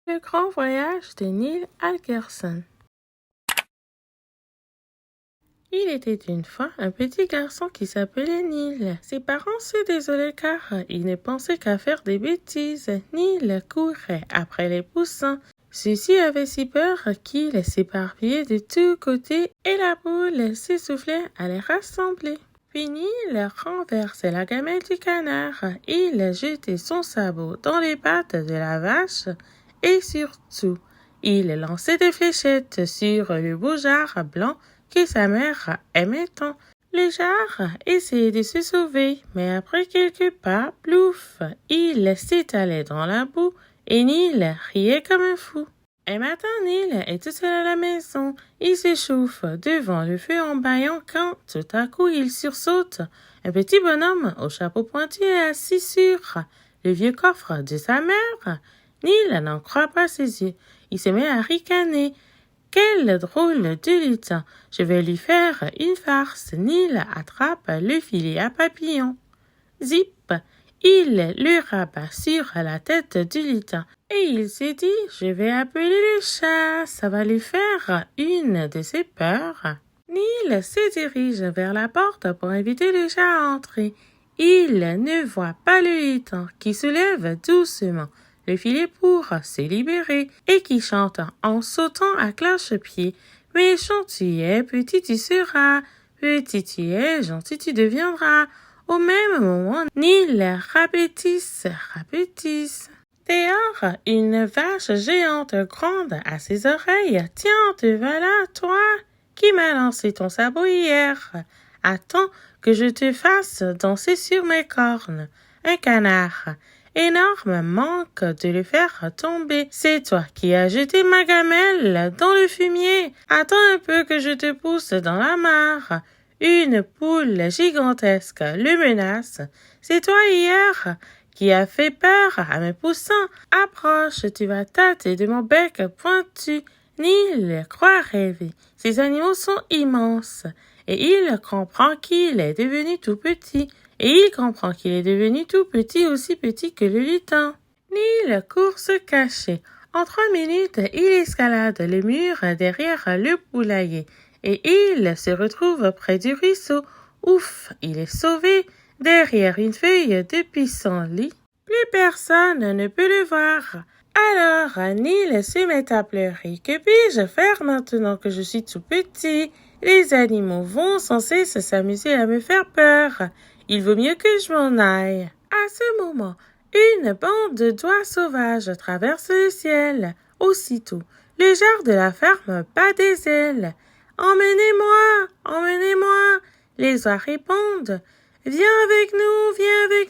Le grand voyage de Neil Algerson. Il était une fois un petit garçon qui s'appelait Neil. Ses parents se désolaient car il ne pensait qu'à faire des bêtises. Neil courait après les poussins. Ceux-ci avaient si peur qu'il s'éparpillait de tous côtés et la poule s'essoufflait à les rassembler. Puis Neil renversait la gamelle du canard. Il jetait son sabot dans les pattes de la vache et surtout, il lançait des fléchettes sur le beau jar blanc que sa mère aimait tant. Le jar essayait de se sauver, mais après quelques pas, plouf, il s'étalait dans la boue et Neil riait comme un fou. Un matin, Neil est tout seul à la maison. Il s'échauffe devant le feu en bâillant quand, tout à coup, il sursaute. Un petit bonhomme au chapeau pointu est assis sur le vieux coffre de sa mère. Neil n'en croit pas ses yeux. Il se met à ricaner. Quel drôle de lutin! Je vais lui faire une farce. Neil attrape le filet à papillon. Zip! Il le rabat sur la tête du lutin. Et il s'est dit, je vais appeler le chat, ça va lui faire une de ses peurs. Neil se dirige vers la porte pour inviter le chat à entrer. Il ne voit pas le lutin qui soulève doucement le filet pour se libérer et qui chante en sautant à cloche-pied. Méchant tu es, petit tu seras, petit tu es, gentil tu deviendras. Au même moment, Neil rapetisse. Dehors, une vache géante gronde à ses oreilles. Tiens, te voilà, toi, qui m'as lancé ton sabot hier. Attends que je te fasse danser sur mes cornes. Un canard. Énorme manque de le faire tomber. C'est toi qui as jeté ma gamelle dans le fumier. Attends un peu que je te pousse dans la mare. Une poule gigantesque le menace. C'est toi hier qui as fait peur à mes poussins. Approche, tu vas tâter de mon bec pointu. Neil croit rêver. Ces animaux sont immenses. Et il comprend qu'il est devenu tout petit. Et il comprend qu'il est devenu tout petit, aussi petit que le lutin. Neil court se cacher. En 3 minutes, il escalade le mur derrière le poulailler. Et il se retrouve près du ruisseau. Ouf, il est sauvé. Derrière une feuille de pissenlit, plus personne ne peut le voir. Alors, Neil se met à pleurer. Que puis-je faire maintenant que je suis tout petit? Les animaux vont sans cesse s'amuser à me faire peur. Il vaut mieux que je m'en aille. À ce moment, une bande d'oies sauvages traverse le ciel. Aussitôt, le jar de la ferme bat des ailes. Emmenez-moi, emmenez-moi. Les oies répondent. Viens avec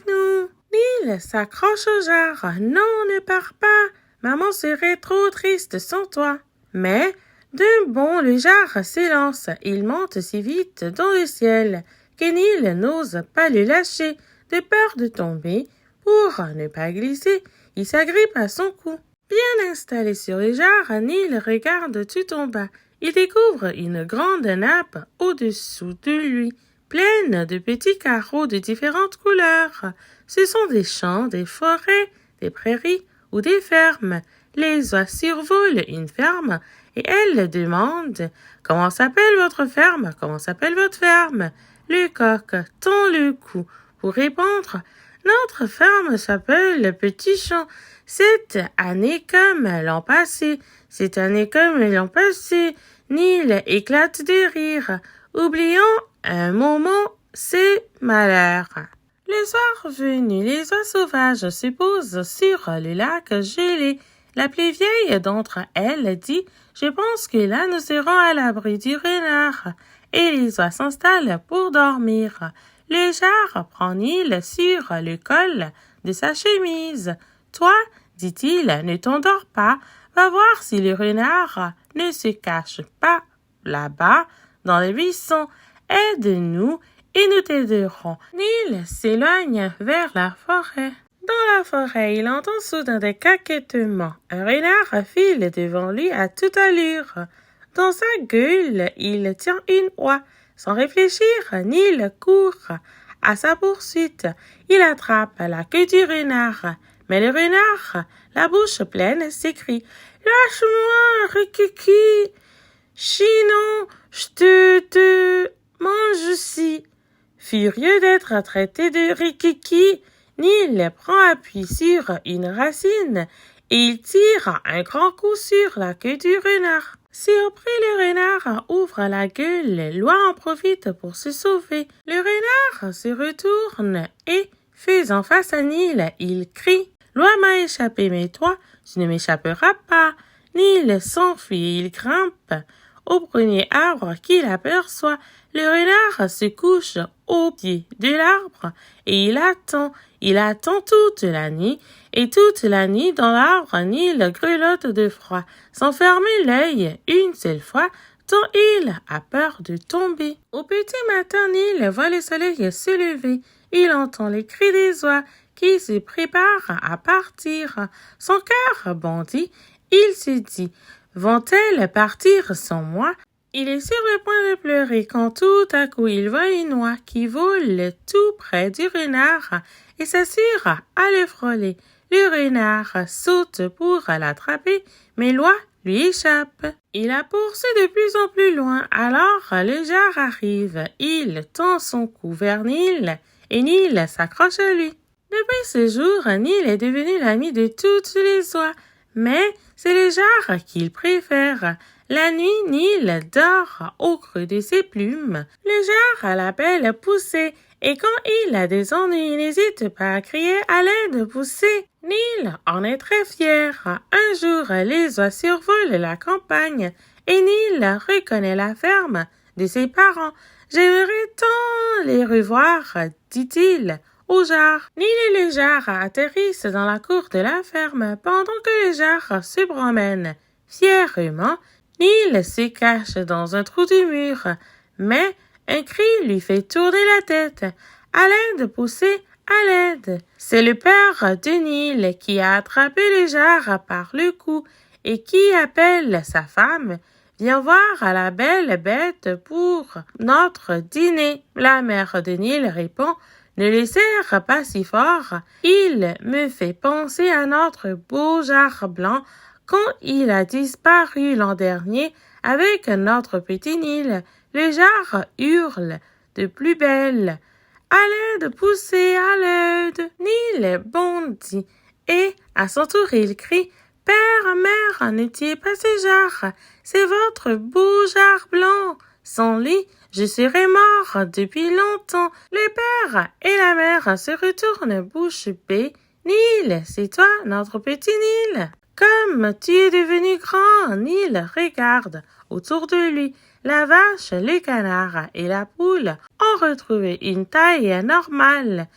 nous. Neil s'accroche au jar. Non, ne pars pas. Maman serait trop triste sans toi. Mais, d'un bond, le jar s'élance. Il monte si vite dans le ciel que Neil n'ose pas le lâcher. De peur de tomber, pour ne pas glisser, il s'agrippe à son cou. Bien installé sur le jar, Neil regarde tout en bas. Il découvre une grande nappe au-dessous de lui, pleine de petits carreaux de différentes couleurs. Ce sont des champs, des forêts, des prairies ou des fermes. Les oies survolent une ferme et elles demandent « Comment s'appelle votre ferme? Comment s'appelle votre ferme ?» Le coq tend le cou pour répondre « Notre ferme s'appelle le Petit Champ. Cette année comme l'an passé. Cette année comme l'an passé. » Neil éclate de rire, oubliant un moment ses malheurs. Le soir venu, les oies sauvages se posent sur le lac gelé. La plus vieille d'entre elles dit « Je pense que là nous serons à l'abri du renard. » Et les oies s'installent pour dormir. Le jar prend Neil sur le col de sa chemise. « Toi, dit-il, ne t'endors pas. Va voir si le renard ne se cache pas là-bas dans les buissons. Aide-nous et nous t'aiderons. » Neil s'éloigne vers la forêt. Dans la forêt, il entend soudain des caquettements. Un renard file devant lui à toute allure. Dans sa gueule, il tient une oie. Sans réfléchir, Neil court à sa poursuite. Il attrape la queue du renard, Mais le renard, la bouche pleine, s'écrie « Lâche-moi, Rikiki! Sinon, je te mange aussi. » Furieux d'être traité de Rikiki, Nil prend appui sur une racine et il tire un grand coup sur la queue du renard. Surpris, le renard ouvre la gueule. Loi en profite pour se sauver. Le renard se retourne et, faisant face à Nil, il crie « Loi m'a échappé, mais toi, tu ne m'échapperas pas. » Nil s'enfuit et il grimpe au premier arbre qu'il aperçoit. Le renard se couche au pied de l'arbre et il attend toute la nuit. Et toute la nuit dans l'arbre, Nil grelotte de froid, sans fermer l'œil une seule fois, tant il a peur de tomber. Au petit matin, Nil voit le soleil se lever. Il entend les cris des oies qui se préparent à partir. Son cœur bondit. Il se dit « Vont-elles partir sans moi ?» Il est sur le point de pleurer quand tout à coup il voit une oie qui vole tout près du renard et s'assure à le frôler. Le renard saute pour l'attraper, mais l'oie lui échappe. Il la poursuit de plus en plus loin, alors le jar arrive. Il tend son cou vers Nil et Nil s'accroche à lui. Depuis ce jour, Nil est devenu l'ami de toutes les oies, mais c'est le jar qu'il préfère. La nuit, Nil dort au creux de ses plumes. Le jar l'appelle Poussée, et quand il a des ennuis, il n'hésite pas à crier à l'aide Poussée. Nil en est très fier. Un jour, les oies survolent la campagne, et Nil reconnaît la ferme de ses parents. « J'aimerais tant les revoir, dit-il au jar. Nil et le jar atterrissent dans la cour de la ferme pendant que le jar se promène. Fièrement, Nil se cache dans un trou du mur, mais un cri lui fait tourner la tête. « À l'aide, Poussée, à l'aide !» C'est le père de Nil qui a attrapé le jar par le cou et qui appelle sa femme. « Viens voir la belle bête pour notre dîner. » La mère de Nil répond « Ne le serre pas si fort, il me fait penser à notre beau jar blanc quand il a disparu l'an dernier avec notre petit Nil. » Le jar hurle de plus belle. « À l'aide, Poussée, à l'aide !» Nil bondit et, à son tour, il crie « Père, mère, ne tuez pas ce jar, c'est votre beau jar blanc. Sans lui, je serais mort depuis longtemps. » Le père et la mère se retournent bouche bée. « Nil, c'est toi, notre petit Nil. Comme tu es devenu grand !» Nil regarde autour de lui. La vache, le canard et la poule ont retrouvé une taille normale.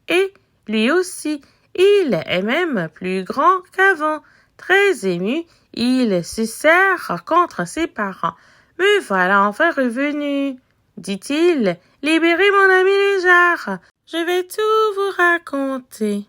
Et lui aussi, il est même plus grand qu'avant. Très ému, il se serre contre ses parents. « Me voilà enfin revenu, dit-il. Libérez mon ami le jar. Je vais tout vous raconter. »